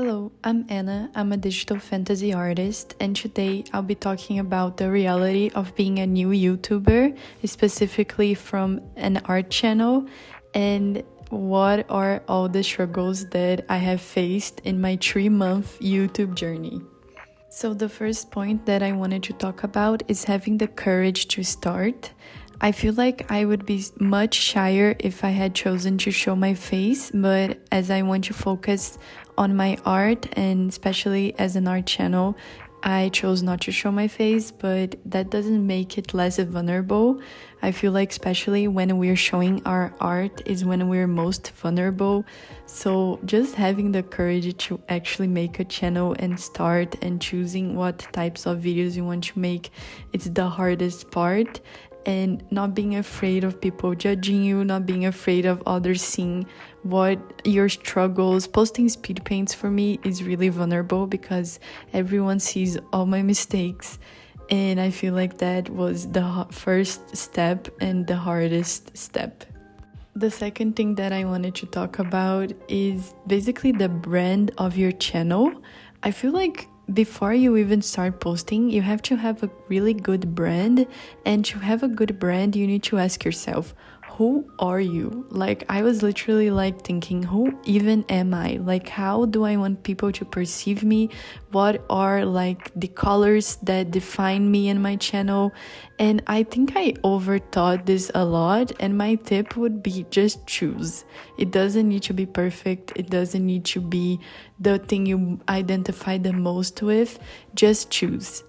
Hello, I'm Anna. I'm a digital fantasy artist, and today I'll be talking about the reality of being a new YouTuber, specifically from an art channel, and what are all the struggles that I have faced in my 3-month YouTube journey. So, the first point that I wanted to talk about is having the courage to start. I feel like I would be much shyer if I had chosen to show my face, but as I want to focus on my art and especially as an art channel, I chose not to show my face, but that doesn't make it less vulnerable. I feel like especially when we're showing our art is when we're most vulnerable. So just having the courage to actually make a channel and start and choosing what types of videos you want to make, it's the hardest part. And not being afraid of people judging you, not being afraid of others seeing what your struggles. Posting speed paints for me is really vulnerable because everyone sees all my mistakes, and I feel like that was the first step and the hardest step. The second thing that I wanted to talk about is basically the brand of your channel. I feel like before you even start posting, you have to have a really good brand, and to have a good brand, you need to ask yourself, who are you? Like, I was literally like thinking, who even am I? Like, how do I want people to perceive me? What are like the colors that define me and my channel? And I think I overthought this a lot, and my tip would be just choose. It doesn't need to be perfect. It doesn't need to be the thing you identify the most with. Just choose.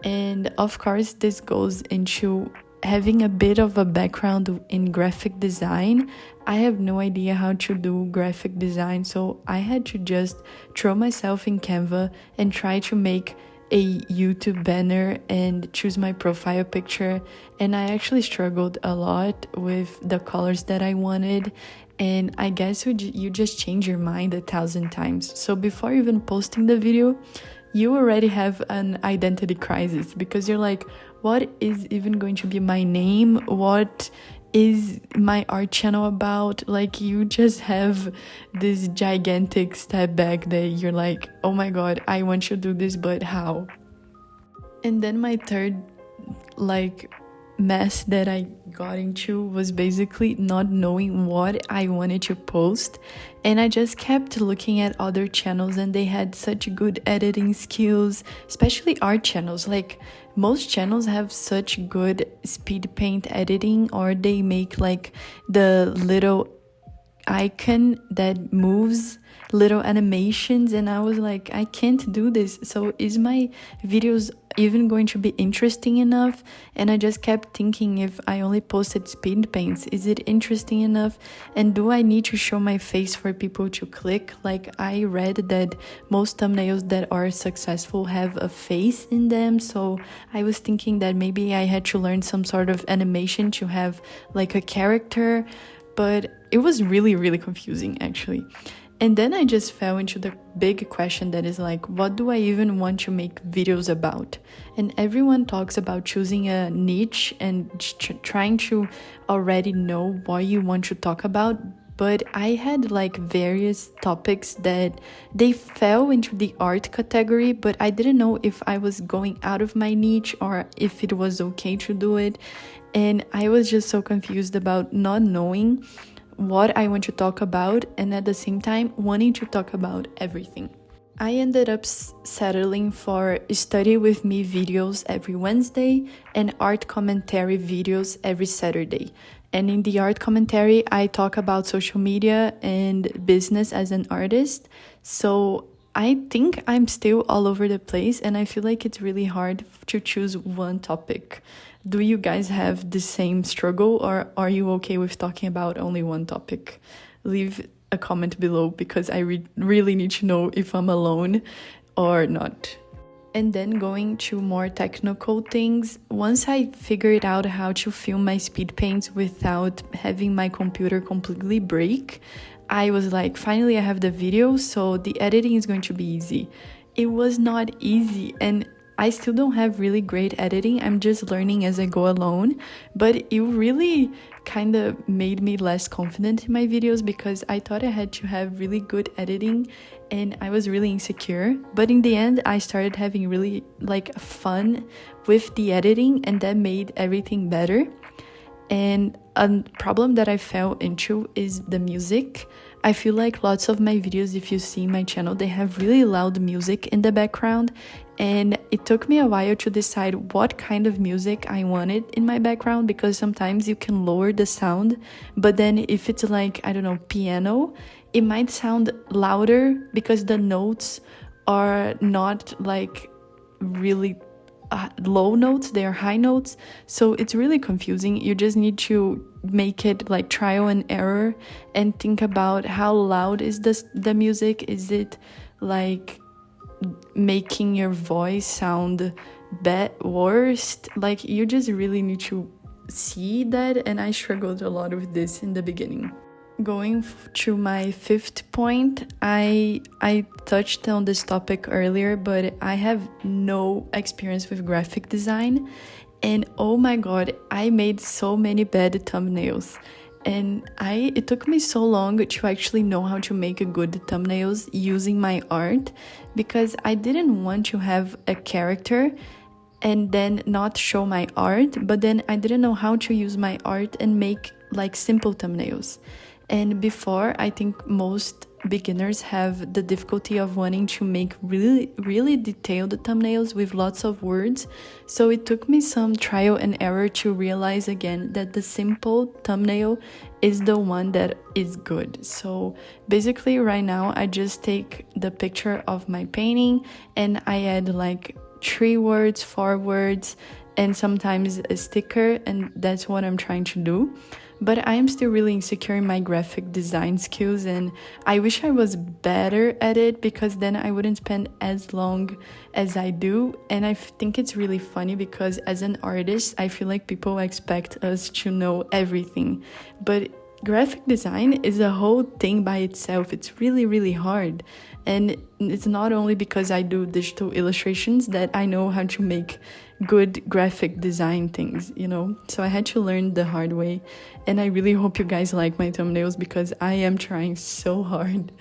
And of course, this goes into having a bit of a background in graphic design. I have no idea how to do graphic design, so I had to just throw myself in Canva and try to make a YouTube banner and choose my profile picture. And I actually struggled a lot with the colors that I wanted. And I guess you just change your mind 1,000 times. So before even posting the video, you already have an identity crisis because you're like, what is even going to be my name? What is my art channel about? Like, you just have this gigantic step back that you're like, oh my god, I want to do this, but how? And then my third mess that I got into was basically not knowing what I wanted to post, and I just kept looking at other channels, and they had such good editing skills, especially art channels. Like, most channels have such good speed paint editing, or they make like the little icon that moves, little animations, and I was like, I can't do this. So is my videos even going to be interesting enough? And I just kept thinking, if I only posted speed paints, is it interesting enough? And do I need to show my face for people to click? Like, I read that most thumbnails that are successful have a face in them, so I was thinking that maybe I had to learn some sort of animation to have like a character, but it was really, really confusing actually. And then I just fell into the big question that is like, what do I even want to make videos about? And everyone talks about choosing a niche and trying to already know what you want to talk about. But I had like various topics that they fell into the art category, but I didn't know if I was going out of my niche or if it was okay to do it. And I was just so confused about not knowing what I want to talk about, and at the same time wanting to talk about everything. I ended up settling for study with me videos every Wednesday and art commentary videos every Saturday. And in the art commentary, I talk about social media and business as an artist. So I think I'm still all over the place, and I feel like it's really hard to choose one topic. Do you guys have the same struggle, or are you okay with talking about only one topic? Leave a comment below because I really need to know if I'm alone or not. And then going to more technical things, once I figured out how to film my speed paints without having my computer completely break, I was like, finally I have the video, so the editing is going to be easy. It was not easy, and I still don't have really great editing. I'm just learning as I go along, but it really kind of made me less confident in my videos because I thought I had to have really good editing and I was really insecure. But in the end, I started having really like fun with the editing, and that made everything better. And a problem that I fell into is the music. I feel like lots of my videos, if you see my channel, they have really loud music in the background, and it took me a while to decide what kind of music I wanted in my background, because sometimes you can lower the sound, but then if it's like, I don't know, piano, it might sound louder because the notes are not like really low notes, they are high notes, so it's really confusing. You just need to make it like trial and error and think about how loud is the music. Is it like making your voice sound worst? Like, you just really need to see that, and I struggled a lot with this in the beginning. Going to my fifth point, I touched on this topic earlier, but I have no experience with graphic design, and oh my god, I made so many bad thumbnails, and it took me so long to actually know how to make good thumbnails using my art, because I didn't want to have a character and then not show my art, but then I didn't know how to use my art and make like simple thumbnails. And before, I think most beginners have the difficulty of wanting to make really detailed thumbnails with lots of words. So it took me some trial and error to realize again that the simple thumbnail is the one that is good. So basically right now I just take the picture of my painting and I add like 3 words, 4 words, and sometimes a sticker, and that's what I'm trying to do. But I am still really insecure in my graphic design skills, and I wish I was better at it, because then I wouldn't spend as long as I do. And I think it's really funny because as an artist, I feel like people expect us to know everything. But graphic design is a whole thing by itself. It's really hard. And it's not only because I do digital illustrations that I know how to make good graphic design things, you know? So I had to learn the hard way. And I really hope you guys like my thumbnails, because I am trying so hard.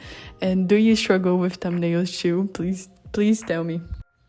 And do you struggle with thumbnails too? Please tell me.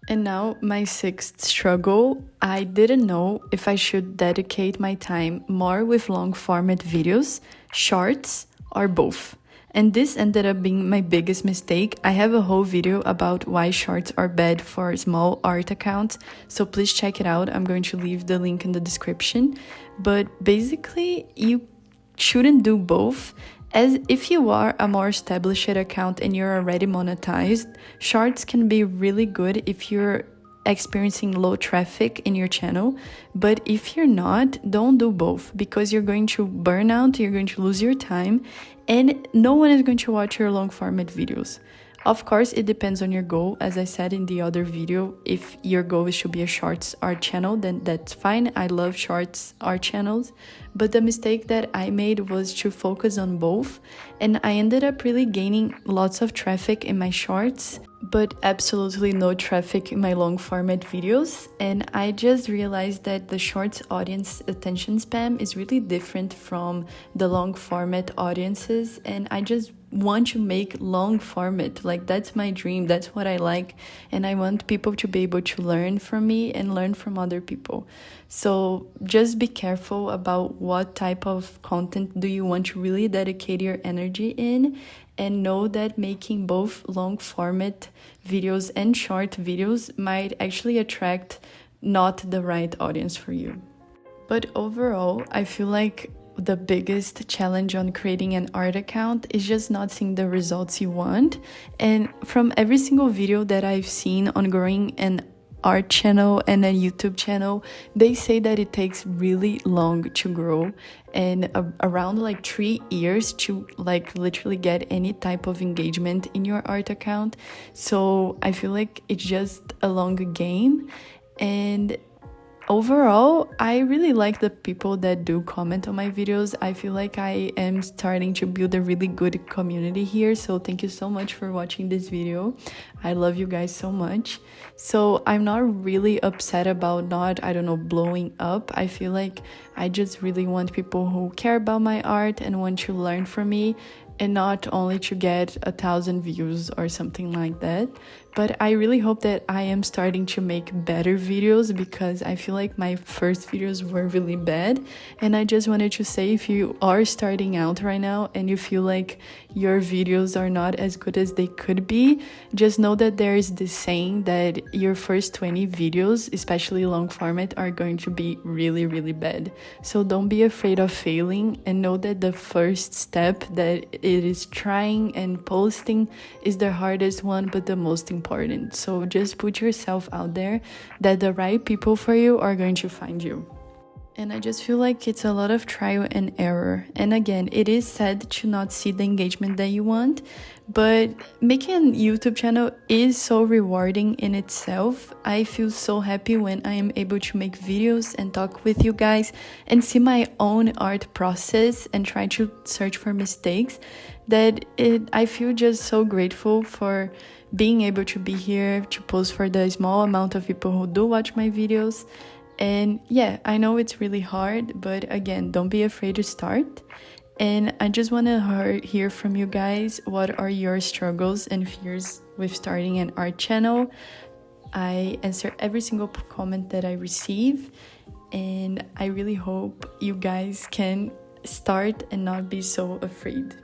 And now my 6th struggle. I didn't know if I should dedicate my time more with long format videos, shorts, or both. And this ended up being my biggest mistake. I have a whole video about why shorts are bad for small art accounts, so please check it out. I'm going to leave the link in the description. But basically, you shouldn't do both. As if you are a more established account and you're already monetized, shorts can be really good if you're experiencing low traffic in your channel. But if you're not, don't do both, because you're going to burn out, you're going to lose your time, and no one is going to watch your long format videos. Of course, it depends on your goal. As I said in the other video, if your goal is to be a shorts art channel, then that's fine. I love shorts art channels. But the mistake that I made was to focus on both, and I ended up really gaining lots of traffic in my shorts, but absolutely no traffic in my long format videos. And I just realized that the shorts audience attention span is really different from the long format audiences, and I just want to make long format. Like, that's my dream, that's what I like, and I want people to be able to learn from me and learn from other people. So just be careful about what type of content do you want to really dedicate your energy in, and know that making both long format videos and short videos might actually attract not the right audience for you. But overall, I feel like the biggest challenge on creating an art account is just not seeing the results you want. And from every single video that I've seen on growing an art channel and a YouTube channel, they say that it takes really long to grow, and around like 3 years to like literally get any type of engagement in your art account. So I feel like it's just a long game, and overall, I really like the people that do comment on my videos. I feel like I am starting to build a really good community here. So thank you so much for watching this video. I love you guys so much. So I'm not really upset about not, I don't know, blowing up. I feel like I just really want people who care about my art and want to learn from me, and not only to get 1,000 views or something like that. But I really hope that I am starting to make better videos, because I feel like my first videos were really bad. And I just wanted to say, if you are starting out right now and you feel like your videos are not as good as they could be, just know that there is this saying that your first 20 videos, especially long format, are going to be really, really bad. So don't be afraid of failing, and know that the first step, that it is trying and posting, is the hardest one, but the most important. So just put yourself out there, that the right people for you are going to find you. And I just feel like it's a lot of trial and error. And again, it is sad to not see the engagement that you want, but making a YouTube channel is so rewarding in itself. I feel so happy when I am able to make videos and talk with you guys and see my own art process and try to search for mistakes, that I feel just so grateful for being able to be here to post for the small amount of people who do watch my videos. And yeah, I know it's really hard, but again, don't be afraid to start. And I just want to hear from you guys, what are your struggles and fears with starting an art channel? I answer every single comment that I receive, and I really hope you guys can start and not be so afraid.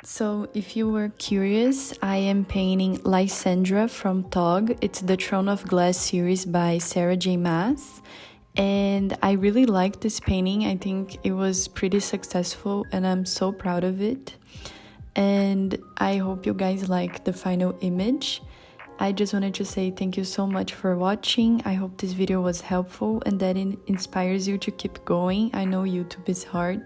So if you were curious, I am painting Lysandra from Tog. It's the Throne of Glass series by Sarah J. Maas. And I really liked this painting. I think it was pretty successful and I'm so proud of it. And I hope you guys like the final image. I just wanted to say thank you so much for watching. I hope this video was helpful and that it inspires you to keep going. I know YouTube is hard,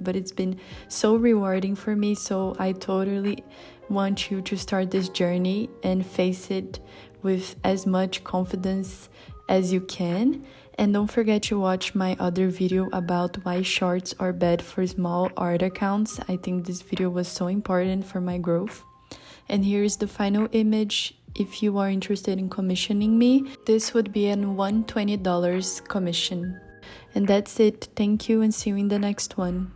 but it's been so rewarding for me. So I totally want you to start this journey and face it with as much confidence as you can. And don't forget to watch my other video about why shorts are bad for small art accounts. I think this video was so important for my growth. And here is the final image. If you are interested in commissioning me, this would be an $120 commission. And that's it. Thank you and see you in the next one.